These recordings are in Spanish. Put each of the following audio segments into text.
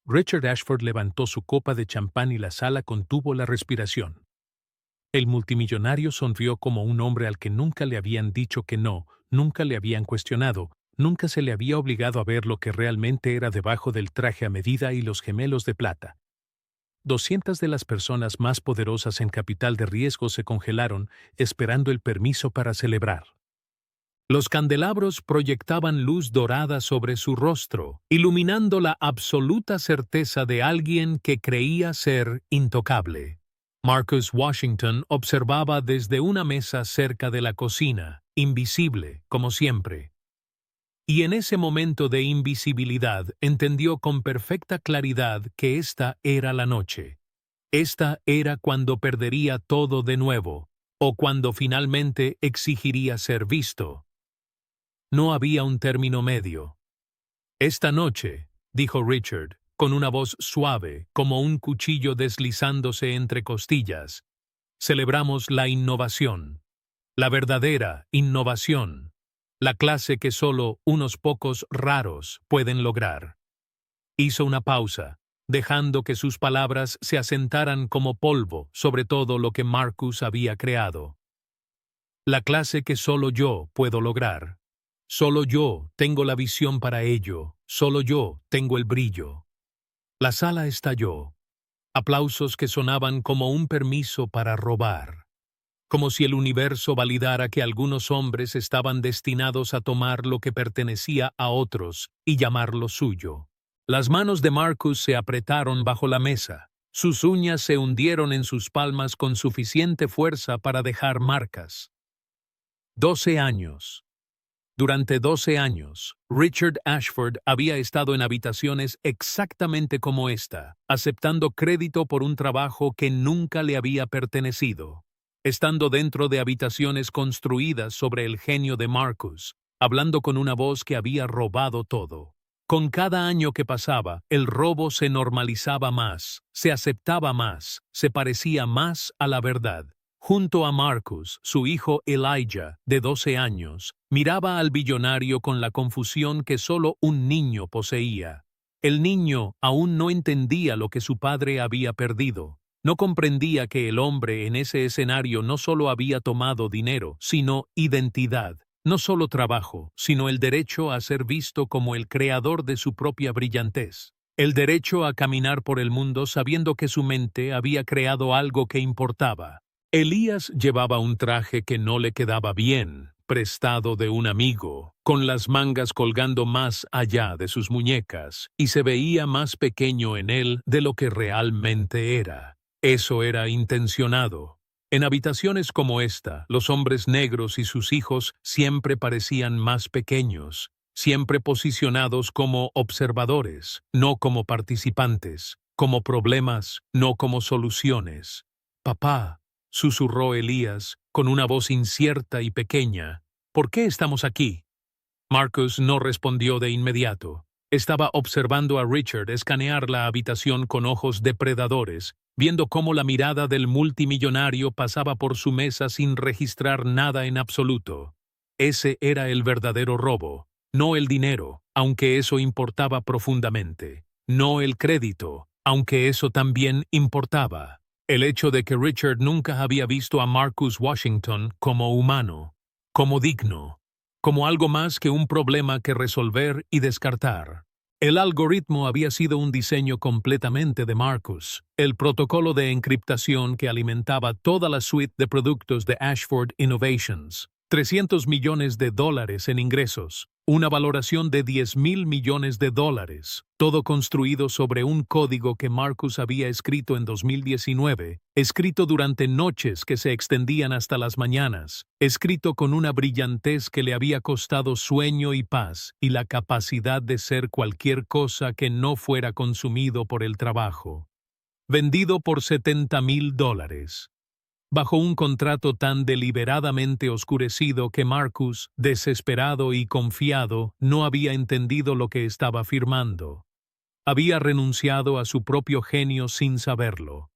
Richard Ashford levantó su copa de champán y la sala contuvo la respiración. El multimillonario sonrió como un hombre al que nunca le habían dicho que no, nunca le habían cuestionado, nunca se le había obligado a ver lo que realmente era debajo del traje a medida y los gemelos de plata. 200 de las personas más poderosas en capital de riesgo se congelaron, esperando el permiso para celebrar. Los candelabros proyectaban luz dorada sobre su rostro, iluminando la absoluta certeza de alguien que creía ser intocable. Marcus Washington observaba desde una mesa cerca de la cocina, invisible, como siempre. Y en ese momento de invisibilidad entendió con perfecta claridad que esta era la noche. Esta era cuando perdería todo de nuevo, o cuando finalmente exigiría ser visto. No había un término medio. Esta noche, dijo Richard, con una voz suave, como un cuchillo deslizándose entre costillas, celebramos la innovación, la verdadera innovación, la clase que solo unos pocos raros pueden lograr. Hizo una pausa, dejando que sus palabras se asentaran como polvo sobre todo lo que Marcus había creado. La clase que solo yo puedo lograr. Solo yo tengo la visión para ello, solo yo tengo el brillo. La sala estalló. Aplausos que sonaban como un permiso para robar. Como si el universo validara que algunos hombres estaban destinados a tomar lo que pertenecía a otros y llamarlo suyo. Las manos de Marcus se apretaron bajo la mesa. Sus uñas se hundieron en sus palmas con suficiente fuerza para dejar marcas. 12 años. Durante 12 años, Richard Ashford había estado en habitaciones exactamente como esta, aceptando crédito por un trabajo que nunca le había pertenecido, estando dentro de habitaciones construidas sobre el genio de Marcus, hablando con una voz que había robado todo. Con cada año que pasaba, el robo se normalizaba más, se aceptaba más, se parecía más a la verdad. Junto a Marcus, su hijo Elijah, de 12 años, miraba al billonario con la confusión que solo un niño poseía. El niño aún no entendía lo que su padre había perdido. No comprendía que el hombre en ese escenario no solo había tomado dinero, sino identidad. No solo trabajo, sino el derecho a ser visto como el creador de su propia brillantez. El derecho a caminar por el mundo sabiendo que su mente había creado algo que importaba. Elías llevaba un traje que no le quedaba bien, prestado de un amigo, con las mangas colgando más allá de sus muñecas, y se veía más pequeño en él de lo que realmente era. Eso era intencionado. En habitaciones como esta, los hombres negros y sus hijos siempre parecían más pequeños, siempre posicionados como observadores, no como participantes, como problemas, no como soluciones. Papá, susurró Elías, con una voz incierta y pequeña. ¿Por qué estamos aquí? Marcus no respondió de inmediato. Estaba observando a Richard escanear la habitación con ojos depredadores, viendo cómo la mirada del multimillonario pasaba por su mesa sin registrar nada en absoluto. Ese era el verdadero robo, no el dinero, aunque eso importaba profundamente, no el crédito, aunque eso también importaba. El hecho de que Richard nunca había visto a Marcus Washington como humano, como digno, como algo más que un problema que resolver y descartar. El algoritmo había sido un diseño completamente de Marcus, el protocolo de encriptación que alimentaba toda la suite de productos de Ashford Innovations. $300 millones en ingresos, una valoración de $10,000 millones, todo construido sobre un código que Marcus había escrito en 2019, escrito durante noches que se extendían hasta las mañanas, escrito con una brillantez que le había costado sueño y paz y la capacidad de ser cualquier cosa que no fuera consumido por el trabajo. Vendido por $70,000. Bajo un contrato tan deliberadamente oscurecido que Marcus, desesperado y confiado, no había entendido lo que estaba firmando. Había renunciado a su propio genio sin saberlo.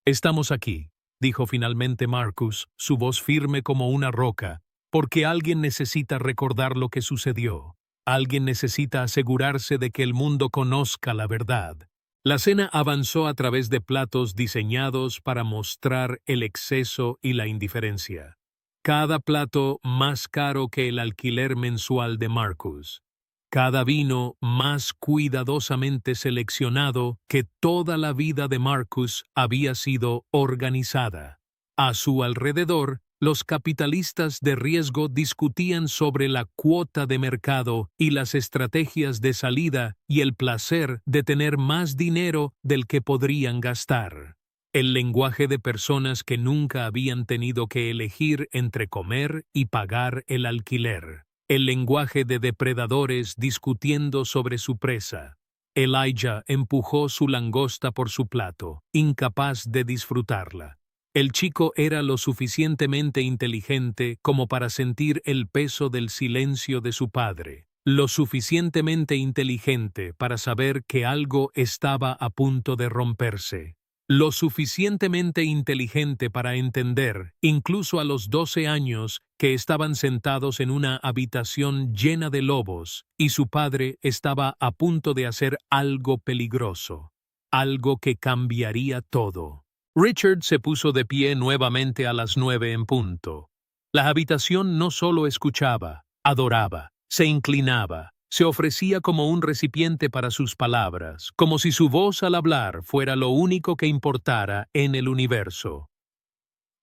«Estamos aquí», dijo finalmente Marcus, su voz firme como una roca, «porque alguien necesita recordar lo que sucedió. Alguien necesita asegurarse de que el mundo conozca la verdad. La cena avanzó a través de platos diseñados para mostrar el exceso y la indiferencia. Cada plato más caro que el alquiler mensual de Marcus. Cada vino más cuidadosamente seleccionado que toda la vida de Marcus había sido organizada. A su alrededor, los capitalistas de riesgo discutían sobre la cuota de mercado y las estrategias de salida y el placer de tener más dinero del que podrían gastar. El lenguaje de personas que nunca habían tenido que elegir entre comer y pagar el alquiler. El lenguaje de depredadores discutiendo sobre su presa. Elijah empujó su langosta por su plato, incapaz de disfrutarla. El chico era lo suficientemente inteligente como para sentir el peso del silencio de su padre, lo suficientemente inteligente para saber que algo estaba a punto de romperse, lo suficientemente inteligente para entender, incluso a los 12 años, que estaban sentados en una habitación llena de lobos y su padre estaba a punto de hacer algo peligroso, algo que cambiaría todo. Richard se puso de pie nuevamente a las 9 en punto. La habitación no solo escuchaba, adoraba, se inclinaba, se ofrecía como un recipiente para sus palabras, como si su voz al hablar fuera lo único que importara en el universo.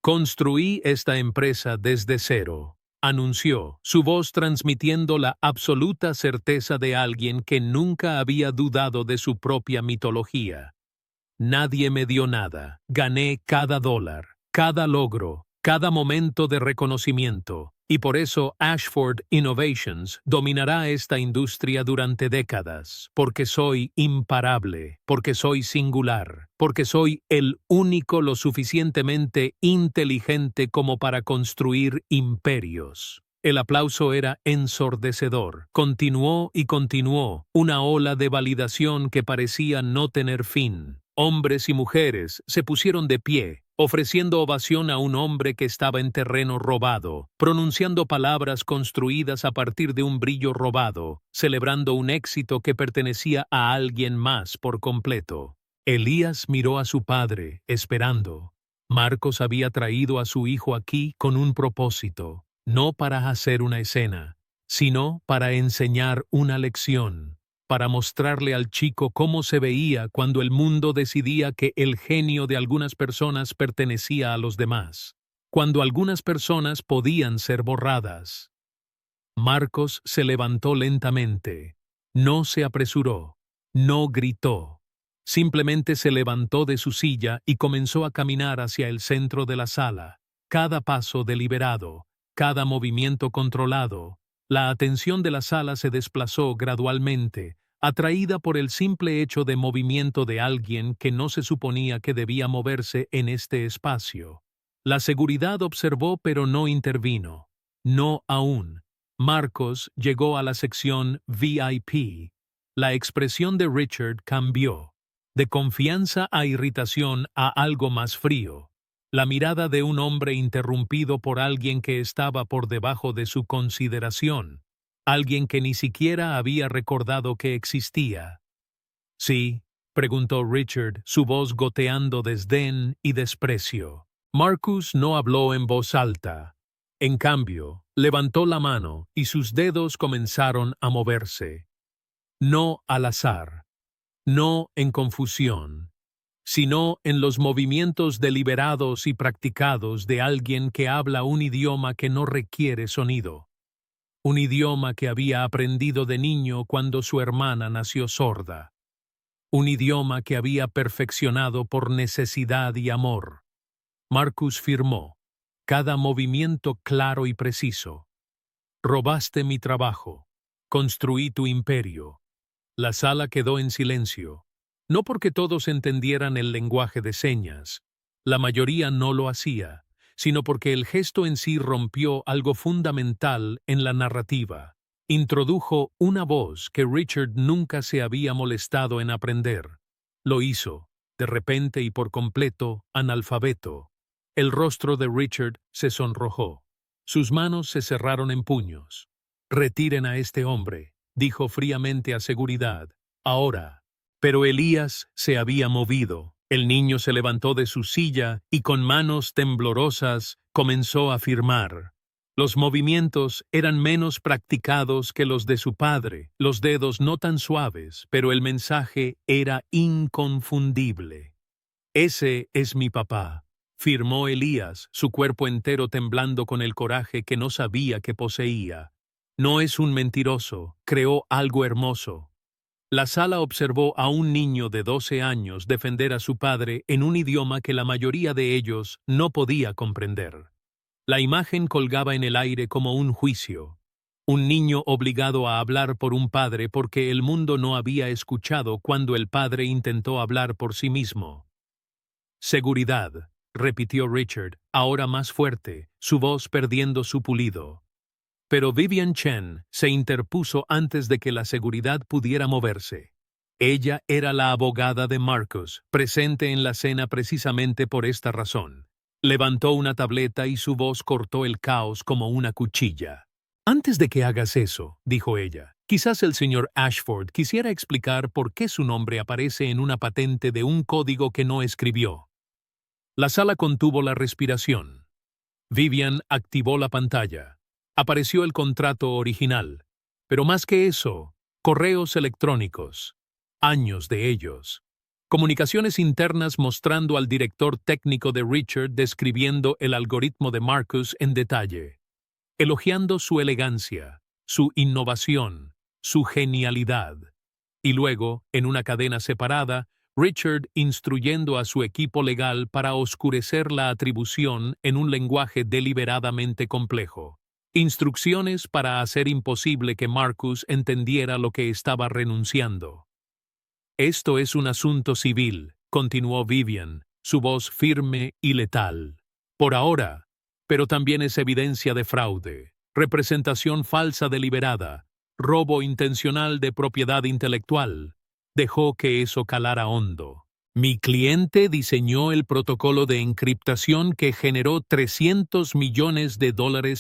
Construí esta empresa desde cero, anunció, su voz transmitiendo la absoluta certeza de alguien que nunca había dudado de su propia mitología. Nadie me dio nada. Gané cada dólar, cada logro, cada momento de reconocimiento. Y por eso Ashford Innovations dominará esta industria durante décadas. Porque soy imparable, porque soy singular, porque soy el único lo suficientemente inteligente como para construir imperios. El aplauso era ensordecedor. Continuó y continuó, una ola de validación que parecía no tener fin. Hombres y mujeres se pusieron de pie, ofreciendo ovación a un hombre que estaba en terreno robado, pronunciando palabras construidas a partir de un brillo robado, celebrando un éxito que pertenecía a alguien más por completo. Elías miró a su padre, esperando. Marcos había traído a su hijo aquí con un propósito, no para hacer una escena, sino para enseñar una lección. Para mostrarle al chico cómo se veía cuando el mundo decidía que el genio de algunas personas pertenecía a los demás, cuando algunas personas podían ser borradas. Marcos se levantó lentamente, no se apresuró, no gritó. Simplemente se levantó de su silla y comenzó a caminar hacia el centro de la sala, cada paso deliberado, cada movimiento controlado. La atención de la sala se desplazó gradualmente, atraída por el simple hecho de movimiento de alguien que no se suponía que debía moverse en este espacio. La seguridad observó pero no intervino. No aún. Marcos llegó a la sección VIP. La expresión de Richard cambió, de confianza a irritación a algo más frío. La mirada de un hombre interrumpido por alguien que estaba por debajo de su consideración, alguien que ni siquiera había recordado que existía. «¿Sí?», preguntó Richard, su voz goteando desdén y desprecio. Marcus no habló en voz alta. En cambio, levantó la mano y sus dedos comenzaron a moverse. No al azar, no en confusión, sino en los movimientos deliberados y practicados de alguien que habla un idioma que no requiere sonido. Un idioma que había aprendido de niño cuando su hermana nació sorda. Un idioma que había perfeccionado por necesidad y amor. Marcus firmó, cada movimiento claro y preciso. Robaste mi trabajo. Construí tu imperio. La sala quedó en silencio. No porque todos entendieran el lenguaje de señas, la mayoría no lo hacía, sino porque el gesto en sí rompió algo fundamental en la narrativa. Introdujo una voz que Richard nunca se había molestado en aprender. Lo hizo, de repente y por completo, analfabeto. El rostro de Richard se sonrojó. Sus manos se cerraron en puños. «Retiren a este hombre», dijo fríamente a seguridad. «Ahora». Pero Elías se había movido. El niño se levantó de su silla y con manos temblorosas comenzó a firmar. Los movimientos eran menos practicados que los de su padre, los dedos no tan suaves, pero el mensaje era inconfundible. «Ese es mi papá», firmó Elías, su cuerpo entero temblando con el coraje que no sabía que poseía. «No es un mentiroso, creó algo hermoso». La sala observó a un niño de 12 años defender a su padre en un idioma que la mayoría de ellos no podía comprender. La imagen colgaba en el aire como un juicio. Un niño obligado a hablar por un padre porque el mundo no había escuchado cuando el padre intentó hablar por sí mismo. «Seguridad», repitió Richard, ahora más fuerte, su voz perdiendo su pulido. Pero Vivian Chen se interpuso antes de que la seguridad pudiera moverse. Ella era la abogada de Marcus, presente en la cena precisamente por esta razón. Levantó una tableta y su voz cortó el caos como una cuchilla. «Antes de que hagas eso», dijo ella, «quizás el señor Ashford quisiera explicar por qué su nombre aparece en una patente de un código que no escribió». La sala contuvo la respiración. Vivian activó la pantalla. Apareció el contrato original. Pero más que eso, correos electrónicos. Años de ellos. Comunicaciones internas mostrando al director técnico de Richard describiendo el algoritmo de Marcus en detalle. Elogiando su elegancia, su innovación, su genialidad. Y luego, en una cadena separada, Richard instruyendo a su equipo legal para oscurecer la atribución en un lenguaje deliberadamente complejo. Instrucciones para hacer imposible que Marcus entendiera lo que estaba renunciando. «Esto es un asunto civil», continuó Vivian, su voz firme y letal. «Por ahora, pero también es evidencia de fraude, representación falsa deliberada, robo intencional de propiedad intelectual». Dejó que eso calara hondo. «Mi cliente diseñó el protocolo de encriptación que generó $300 millones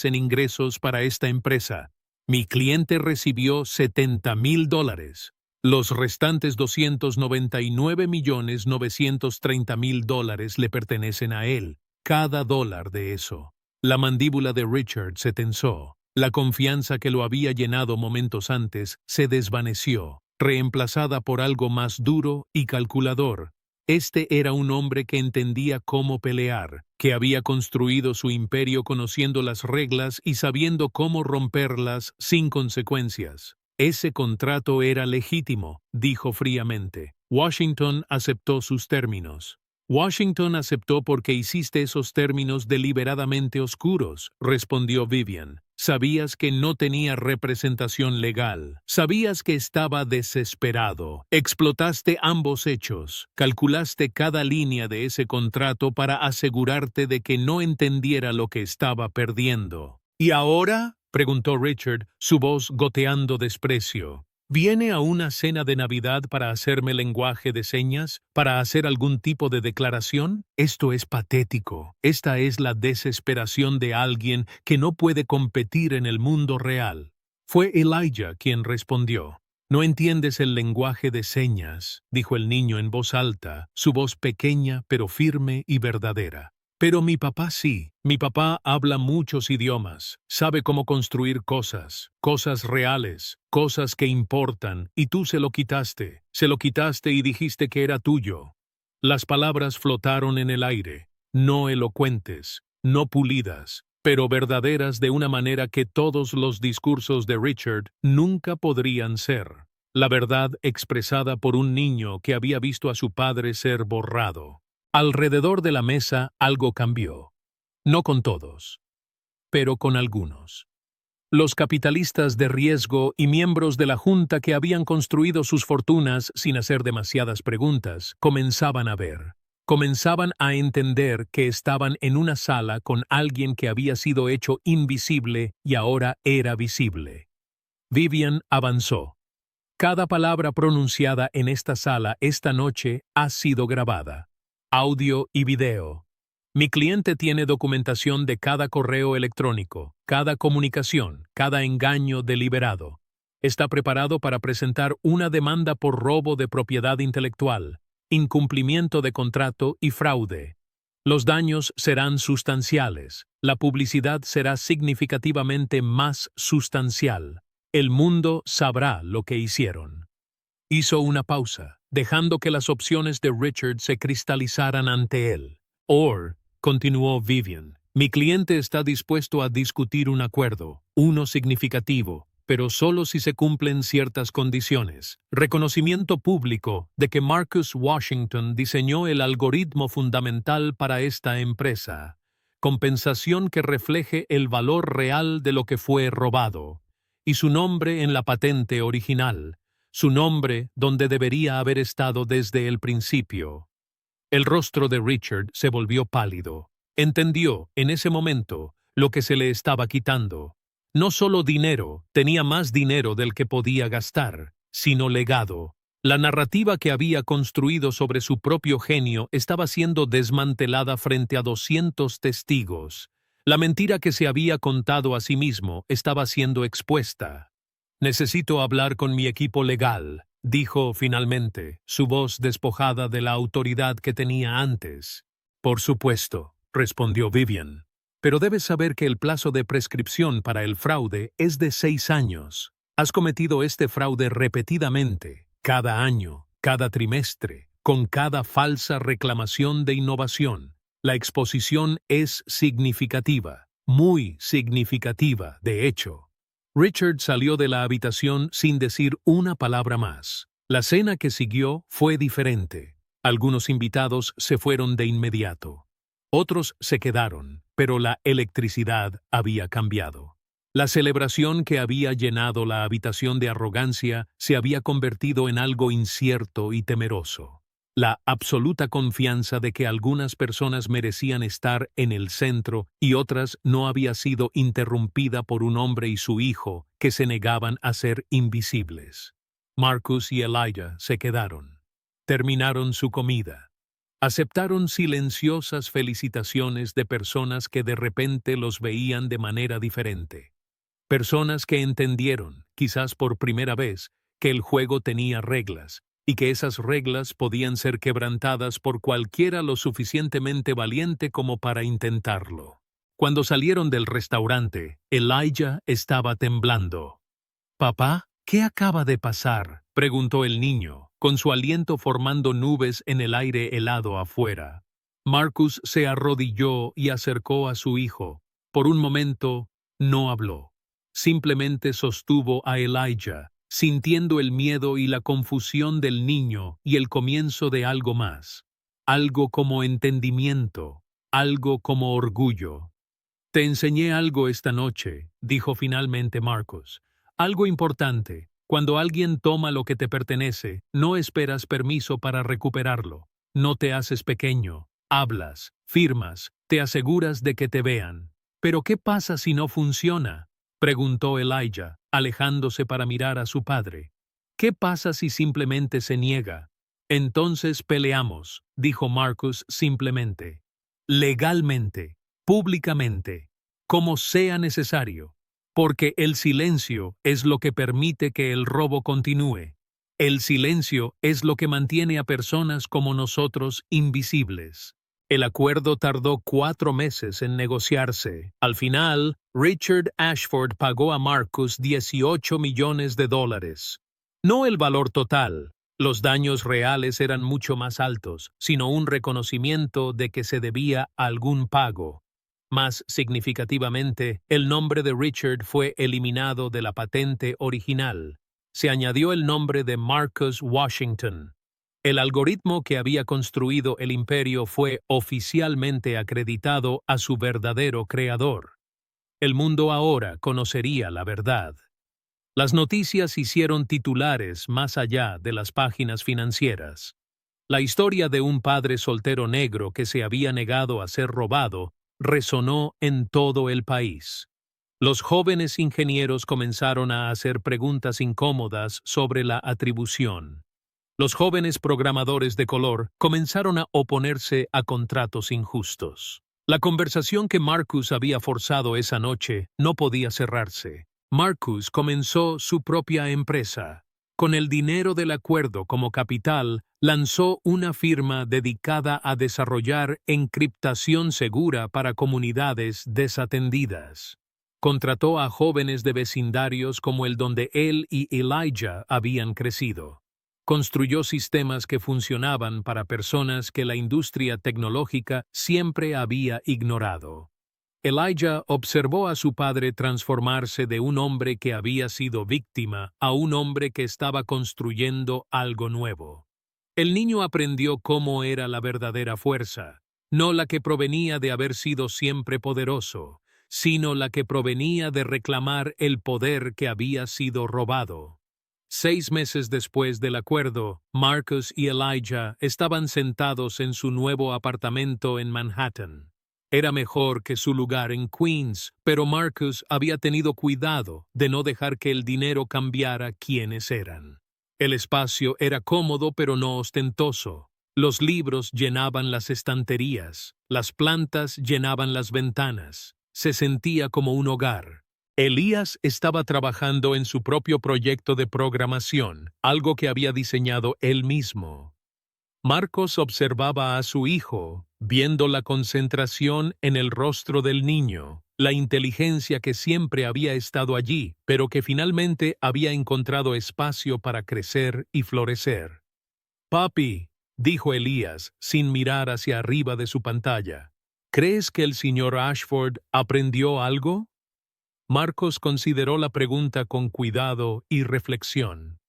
en ingresos para esta empresa. Mi cliente recibió $70,000. Los restantes $299,930,000 le pertenecen a él. Cada dólar de eso». La mandíbula de Richard se tensó. La confianza que lo había llenado momentos antes se desvaneció, reemplazada por algo más duro y calculador. Este era un hombre que entendía cómo pelear, que había construido su imperio conociendo las reglas y sabiendo cómo romperlas sin consecuencias. Ese contrato era legítimo, dijo fríamente. Washington aceptó sus términos. «Washington aceptó porque hiciste esos términos deliberadamente oscuros», respondió Vivian. «Sabías que no tenía representación legal. Sabías que estaba desesperado. Explotaste ambos hechos. Calculaste cada línea de ese contrato para asegurarte de que no entendiera lo que estaba perdiendo». «¿Y ahora?», preguntó Richard, su voz goteando desprecio. «¿Viene a una cena de Navidad para hacerme lenguaje de señas? ¿Para hacer algún tipo de declaración? Esto es patético. Esta es la desesperación de alguien que no puede competir en el mundo real». Fue Elijah quien respondió. «No entiendes el lenguaje de señas», dijo el niño en voz alta, su voz pequeña pero firme y verdadera. «Pero mi papá sí. Mi papá habla muchos idiomas, sabe cómo construir cosas, cosas reales, cosas que importan, y tú se lo quitaste y dijiste que era tuyo». Las palabras flotaron en el aire, no elocuentes, no pulidas, pero verdaderas de una manera que todos los discursos de Richard nunca podrían ser. La verdad expresada por un niño que había visto a su padre ser borrado. Alrededor de la mesa algo cambió. No con todos, pero con algunos. Los capitalistas de riesgo y miembros de la junta que habían construido sus fortunas sin hacer demasiadas preguntas, comenzaban a ver. Comenzaban a entender que estaban en una sala con alguien que había sido hecho invisible y ahora era visible. Vivian avanzó. «Cada palabra pronunciada en esta sala esta noche ha sido grabada. Audio y video. Mi cliente tiene documentación de cada correo electrónico, cada comunicación, cada engaño deliberado. está preparado para presentar una demanda por robo de propiedad intelectual, incumplimiento de contrato y fraude. Los daños serán sustanciales. La publicidad será significativamente más sustancial. El mundo sabrá lo que hicieron. Hizo una pausa, dejando que las opciones de Richard se cristalizaran ante él. Continuó Vivian, mi cliente está dispuesto a discutir un acuerdo, uno significativo, pero solo si se cumplen ciertas condiciones. Reconocimiento público de que Marcus Washington diseñó el algoritmo fundamental para esta empresa. Compensación que refleje el valor real de lo que fue robado. Y su nombre en la patente original. Su nombre donde debería haber estado desde el principio. El rostro de Richard se volvió pálido. Entendió, en ese momento, lo que se le estaba quitando. No solo dinero, tenía más dinero del que podía gastar, sino legado. La narrativa que había construido sobre su propio genio estaba siendo desmantelada frente a 200 testigos. La mentira que se había contado a sí mismo estaba siendo expuesta. Necesito hablar con mi equipo legal, dijo finalmente, su voz despojada de la autoridad que tenía antes. Por supuesto, respondió Vivian. Pero debes saber que el plazo de prescripción para el fraude es de 6 años. Has cometido este fraude repetidamente, cada año, cada trimestre, con cada falsa reclamación de innovación. La exposición es significativa, muy significativa, de hecho. Richard salió de la habitación sin decir una palabra más. La cena que siguió fue diferente. Algunos invitados se fueron de inmediato. Otros se quedaron, pero la electricidad había cambiado. La celebración que había llenado la habitación de arrogancia se había convertido en algo incierto y temeroso. La absoluta confianza de que algunas personas merecían estar en el centro y otras no había sido interrumpida por un hombre y su hijo que se negaban a ser invisibles. Marcus y Elijah se quedaron. Terminaron su comida. Aceptaron silenciosas felicitaciones de personas que de repente los veían de manera diferente. Personas que entendieron, quizás por primera vez, que el juego tenía reglas, y que esas reglas podían ser quebrantadas por cualquiera lo suficientemente valiente como para intentarlo. Cuando salieron del restaurante, Elijah estaba temblando. «Papá, ¿qué acaba de pasar?», preguntó el niño, con su aliento formando nubes en el aire helado afuera. Marcus se arrodilló y acercó a su hijo. Por un momento, no habló. Simplemente sostuvo a Elijah, sintiendo el miedo y la confusión del niño y el comienzo de algo más. Algo como entendimiento, algo como orgullo. «Te enseñé algo esta noche», dijo finalmente Marcus. «Algo importante. Cuando alguien toma lo que te pertenece, no esperas permiso para recuperarlo. No te haces pequeño. Hablas, firmas, te aseguras de que te vean. ¿Pero qué pasa si no funciona?», preguntó Elijah, alejándose para mirar a su padre. «¿Qué pasa si simplemente se niega?». «Entonces peleamos», dijo Marcus simplemente. «Legalmente, públicamente, como sea necesario. Porque el silencio es lo que permite que el robo continúe. El silencio es lo que mantiene a personas como nosotros invisibles». El acuerdo tardó 4 meses en negociarse. Al final, Richard Ashford pagó a Marcus $18 millones. No el valor total. Los daños reales eran mucho más altos, sino un reconocimiento de que se debía algún pago. Más significativamente, el nombre de Richard fue eliminado de la patente original. Se añadió el nombre de Marcus Washington. El algoritmo que había construido el imperio fue oficialmente acreditado a su verdadero creador. El mundo ahora conocería la verdad. Las noticias hicieron titulares más allá de las páginas financieras. La historia de un padre soltero negro que se había negado a ser robado resonó en todo el país. Los jóvenes ingenieros comenzaron a hacer preguntas incómodas sobre la atribución. Los jóvenes programadores de color comenzaron a oponerse a contratos injustos. La conversación que Marcus había forzado esa noche no podía cerrarse. Marcus comenzó su propia empresa. Con el dinero del acuerdo como capital, lanzó una firma dedicada a desarrollar encriptación segura para comunidades desatendidas. Contrató a jóvenes de vecindarios como el donde él y Elijah habían crecido. Construyó sistemas que funcionaban para personas que la industria tecnológica siempre había ignorado. Elijah observó a su padre transformarse de un hombre que había sido víctima a un hombre que estaba construyendo algo nuevo. El niño aprendió cómo era la verdadera fuerza, no la que provenía de haber sido siempre poderoso, sino la que provenía de reclamar el poder que había sido robado. 6 meses después del acuerdo, Marcus y Elijah estaban sentados en su nuevo apartamento en Manhattan. Era mejor que su lugar en Queens, pero Marcus había tenido cuidado de no dejar que el dinero cambiara quiénes eran. El espacio era cómodo pero no ostentoso. Los libros llenaban las estanterías, las plantas llenaban las ventanas. Se sentía como un hogar. Elías estaba trabajando en su propio proyecto de programación, algo que había diseñado él mismo. Marcos observaba a su hijo, viendo la concentración en el rostro del niño, la inteligencia que siempre había estado allí, pero que finalmente había encontrado espacio para crecer y florecer. «Papi», dijo Elías, sin mirar hacia arriba de su pantalla, «¿crees que el señor Ashford aprendió algo?» Marcos consideró la pregunta con cuidado y reflexión.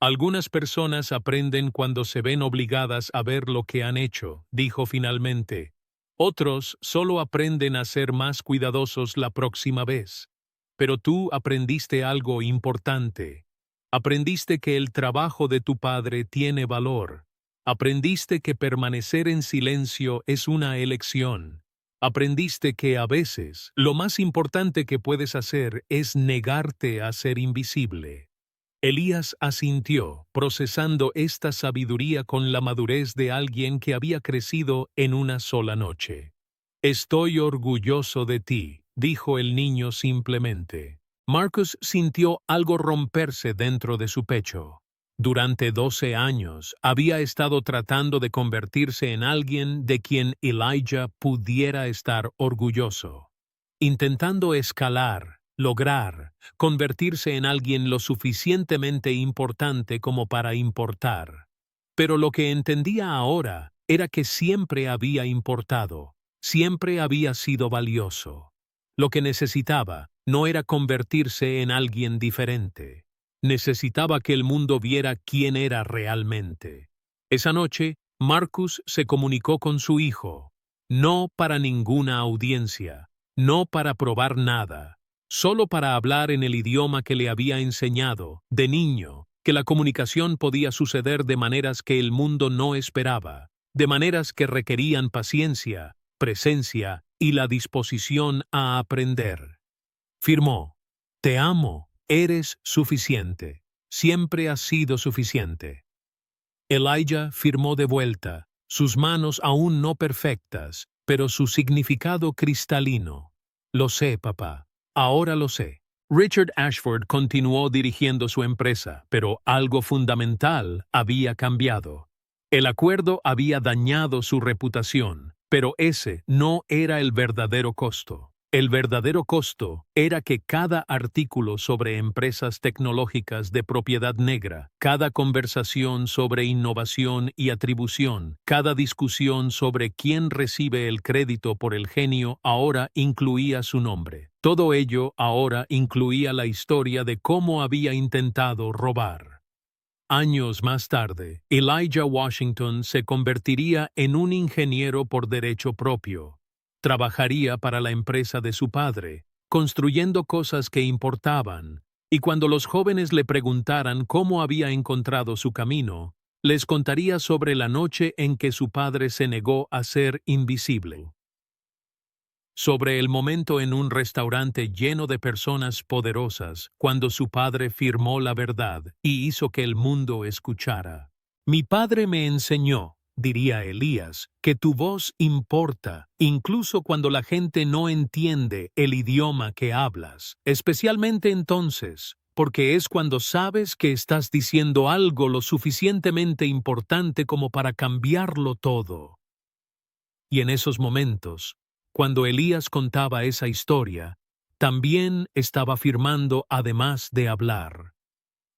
Algunas personas aprenden cuando se ven obligadas a ver lo que han hecho, dijo finalmente. Otros solo aprenden a ser más cuidadosos la próxima vez. Pero tú aprendiste algo importante. Aprendiste que el trabajo de tu padre tiene valor. Aprendiste que permanecer en silencio es una elección. Aprendiste que a veces lo más importante que puedes hacer es negarte a ser invisible. Elías asintió, procesando esta sabiduría con la madurez de alguien que había crecido en una sola noche. «Estoy orgulloso de ti», dijo el niño simplemente. Marcus sintió algo romperse dentro de su pecho. Durante 12 años había estado tratando de convertirse en alguien de quien Elijah pudiera estar orgulloso. Intentando escalar, lograr, convertirse en alguien lo suficientemente importante como para importar. Pero lo que entendía ahora era que siempre había importado, siempre había sido valioso. Lo que necesitaba no era convertirse en alguien diferente. Necesitaba que el mundo viera quién era realmente. Esa noche, Marcus se comunicó con su hijo, no para ninguna audiencia, no para probar nada, solo para hablar en el idioma que le había enseñado, de niño, que la comunicación podía suceder de maneras que el mundo no esperaba, de maneras que requerían paciencia, presencia y la disposición a aprender. Firmó: «Te amo, eres suficiente, siempre has sido suficiente». Elijah firmó de vuelta, sus manos aún no perfectas, pero su significado cristalino. «Lo sé, papá. Ahora lo sé». Richard Ashford continuó dirigiendo su empresa, pero algo fundamental había cambiado. El acuerdo había dañado su reputación, pero ese no era el verdadero costo. El verdadero costo era que cada artículo sobre empresas tecnológicas de propiedad negra, cada conversación sobre innovación y atribución, cada discusión sobre quién recibe el crédito por el genio ahora incluía su nombre. Todo ello ahora incluía la historia de cómo había intentado robar. Años más tarde, Elijah Washington se convertiría en un ingeniero por derecho propio. Trabajaría para la empresa de su padre, construyendo cosas que importaban, y cuando los jóvenes le preguntaran cómo había encontrado su camino, les contaría sobre la noche en que su padre se negó a ser invisible. Sobre el momento en un restaurante lleno de personas poderosas, cuando su padre firmó la verdad y hizo que el mundo escuchara. «Mi padre me enseñó», diría Elías, que tu voz importa, incluso cuando la gente no entiende el idioma que hablas, especialmente entonces, porque es cuando sabes que estás diciendo algo lo suficientemente importante como para cambiarlo todo. Y en esos momentos, cuando Elías contaba esa historia, también estaba afirmando además de hablar,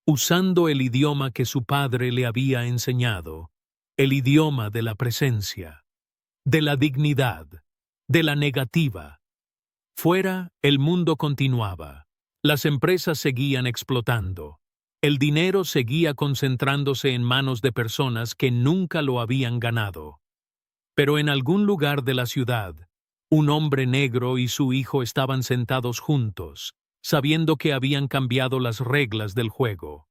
usando el idioma que su padre le había enseñado, el idioma de la presencia, de la dignidad, de la negativa. Fuera, el mundo continuaba. Las empresas seguían explotando. El dinero seguía concentrándose en manos de personas que nunca lo habían ganado. Pero en algún lugar de la ciudad, un hombre negro y su hijo estaban sentados juntos, sabiendo que habían cambiado las reglas del juego,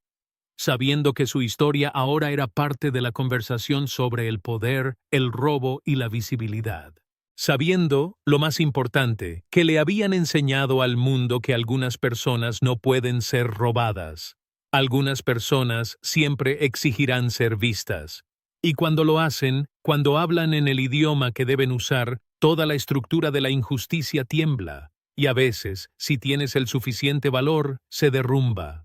sabiendo que su historia ahora era parte de la conversación sobre el poder, el robo y la visibilidad. Sabiendo, lo más importante, que le habían enseñado al mundo que algunas personas no pueden ser robadas. Algunas personas siempre exigirán ser vistas. Y cuando lo hacen, cuando hablan en el idioma que deben usar, toda la estructura de la injusticia tiembla. Y a veces, si tienes el suficiente valor, se derrumba.